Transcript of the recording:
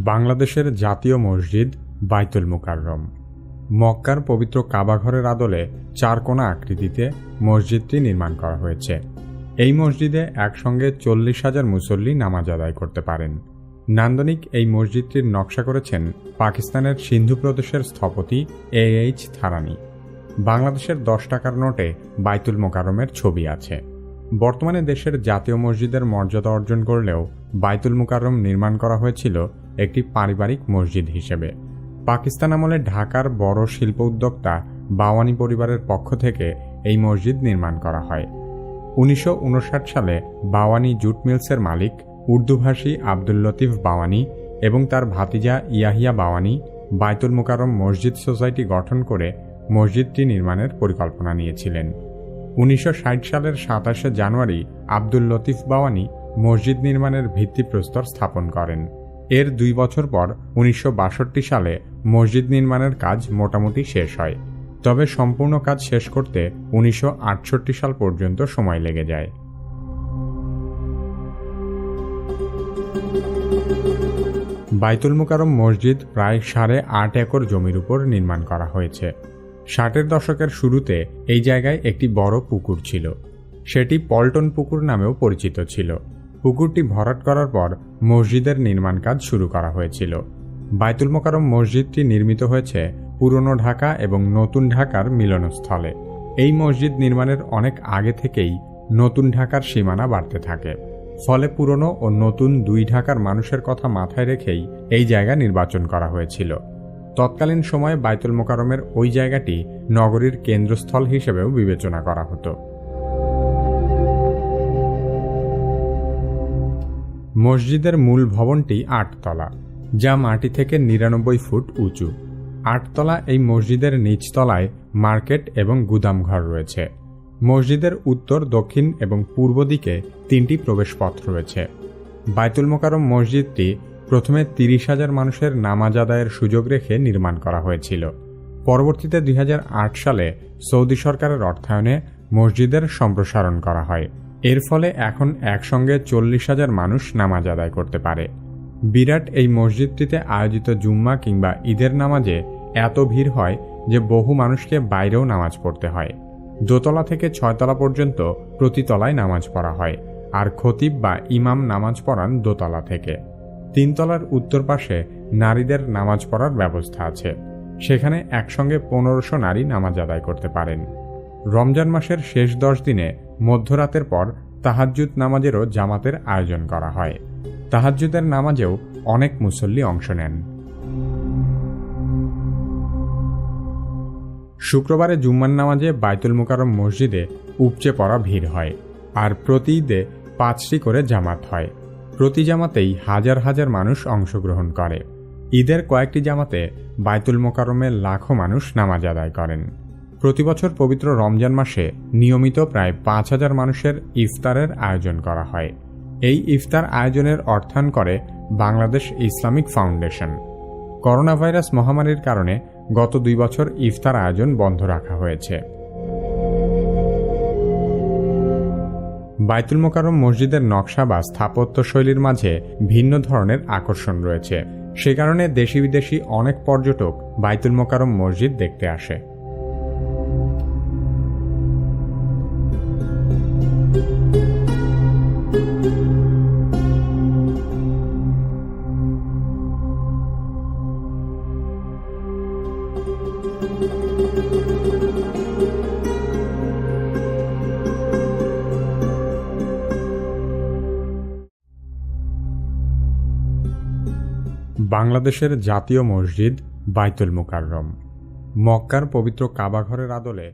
বাংলাদেশের জাতীয় মসজিদ বাইতুল মুকাররম। মক্কার পবিত্র কাবাঘরের আদলে চারকোনা আকৃতিতে মসজিদটি নির্মাণ করা হয়েছে। এই মসজিদে একসঙ্গে 40,000 মুসল্লি নামাজ আদায় করতে পারেন। নান্দনিক এই মসজিদটির নকশা করেছেন পাকিস্তানের সিন্ধু প্রদেশের স্থপতি AH থারানি। বাংলাদেশের 10 টাকার নোটে বাইতুল মুকাররমের ছবি আছে। বর্তমানে দেশের জাতীয় মসজিদের মর্যাদা অর্জন করলেও বাইতুল মুকাররম নির্মাণ করা হয়েছিল একটি পারিবারিক মসজিদ হিসেবে। পাকিস্তান আমলে ঢাকার বড় শিল্প উদ্যোক্তা বাওয়ানি পরিবারের পক্ষ থেকে এই মসজিদ নির্মাণ করা হয়। 1959 সালে বাওয়ানি জুট মিলসের মালিক উর্দুভাষী আব্দুল লতিফ বাওয়ানি এবং তার ভাতিজা ইয়াহিয়া বাওয়ানি বাইতুল মুকাররম মসজিদ সোসাইটি গঠন করে মসজিদটি নির্মাণের পরিকল্পনা নিয়েছিলেন। 1960 সালের 27 জানুয়ারি আব্দুল লতিফ বাওয়ানি মসজিদ নির্মাণের ভিত্তিপ্রস্তর স্থাপন করেন। এর 2 বছর পর 1962 সালে মসজিদ নির্মাণের কাজ মোটামুটি শেষ হয়, তবে সম্পূর্ণ কাজ শেষ করতে 1968 সাল পর্যন্ত সময় লেগে যায়। বাইতুল মুকাররম মসজিদ প্রায় 8.5 একর জমির উপর নির্মাণ করা হয়েছে। 60-এর দশকের শুরুতে এই জায়গায় একটি বড় পুকুর ছিল, সেটি পল্টন পুকুর নামেও পরিচিত ছিল। পুকুরটি ভরাট করার পর মসজিদের নির্মাণ কাজ শুরু করা হয়েছিল। বাইতুল মুকাররম মসজিদটি নির্মিত হয়েছে পুরনো ঢাকা এবং নতুন ঢাকার মিলনস্থলে। এই মসজিদ নির্মাণের অনেক আগে থেকেই নতুন ঢাকার সীমানা বাড়তে থাকে, ফলে পুরনো ও নতুন দুই ঢাকার মানুষের কথা মাথায় রেখেই এই জায়গা নির্বাচন করা হয়েছিল। তৎকালীন সময়ে বাইতুল মুকাররমের ওই জায়গাটি নগরীর কেন্দ্রস্থল হিসেবেও বিবেচনা করা হতো। মসজিদের মূল ভবনটি 8 তলা, যা মাটি থেকে 99 ফুট উঁচু। 8 তলা এই মসজিদের নিচতলায় মার্কেট এবং গুদামঘর রয়েছে। মসজিদের উত্তর, দক্ষিণ এবং পূর্ব দিকে 3টি প্রবেশপথ রয়েছে। বাইতুল মুকাররম মসজিদটি প্রথমে 30,000 মানুষের নামাজ আদায়ের সুযোগ রেখে নির্মাণ করা হয়েছিল। পরবর্তীতে 2008 সালে সৌদি সরকারের অর্থায়নে মসজিদের সম্প্রসারণ করা হয়। এর ফলে এখন একসঙ্গে 40,000 মানুষ নামাজ আদায় করতে পারে। বিরাট এই মসজিদটিতে আয়োজিত জুম্মা কিংবা ঈদের নামাজে এত ভিড় হয় যে বহু মানুষকে বাইরেও নামাজ পড়তে হয়। দোতলা থেকে 6 তলা পর্যন্ত প্রতি তলায় নামাজ পড়া হয়, আর খতিব বা ইমাম নামাজ পড়ান দোতলা থেকে। 3 তলার উত্তর পাশে নারীদের নামাজ পড়ার ব্যবস্থা আছে, সেখানে একসঙ্গে 1500 নারী নামাজ আদায় করতে পারেন। রমজান মাসের শেষ 10 দিনে মধ্যরাতের পর তাহাজ্জুদ নামাজেরও জামাতের আয়োজন করা হয়। তাহাজ্জুদের নামাজেও অনেক মুসল্লি অংশ নেন। শুক্রবারে জুম্মার নামাজে বাইতুল মুকাররম মসজিদে উপচে পড়া ভিড় হয়, আর প্রতি ঈদে 5টি করে জামাত হয়। প্রতি জামাতেই হাজার হাজার মানুষ অংশগ্রহণ করে। ঈদের কয়েকটি জামাতে বাইতুল মুকাররমে লাখো মানুষ নামাজ আদায় করেন। প্রতিবছর পবিত্র রমজান মাসে নিয়মিত প্রায় 5,000 মানুষের ইফতারের আয়োজন করা হয়। এই ইফতার আয়োজনের অর্থায়ন করে Bangladesh Islamic foundation. Corona virus মহামারীর কারণে গত 2 বছর ইফতার আয়োজন বন্ধ রাখা হয়েছে। বাইতুল মুকাররম মসজিদের নকশা বা স্থাপত্য শৈলীর মাঝে ভিন্ন ধরনের আকর্ষণ রয়েছে, সে কারণে দেশি বিদেশি অনেক পর্যটক বাইতুল মুকাররম মসজিদ দেখতে আসে। বাংলাদেশের জাতীয় মসজিদ বাইতুল মুকাররম। মক্কার পবিত্র কাবাঘরের আদলে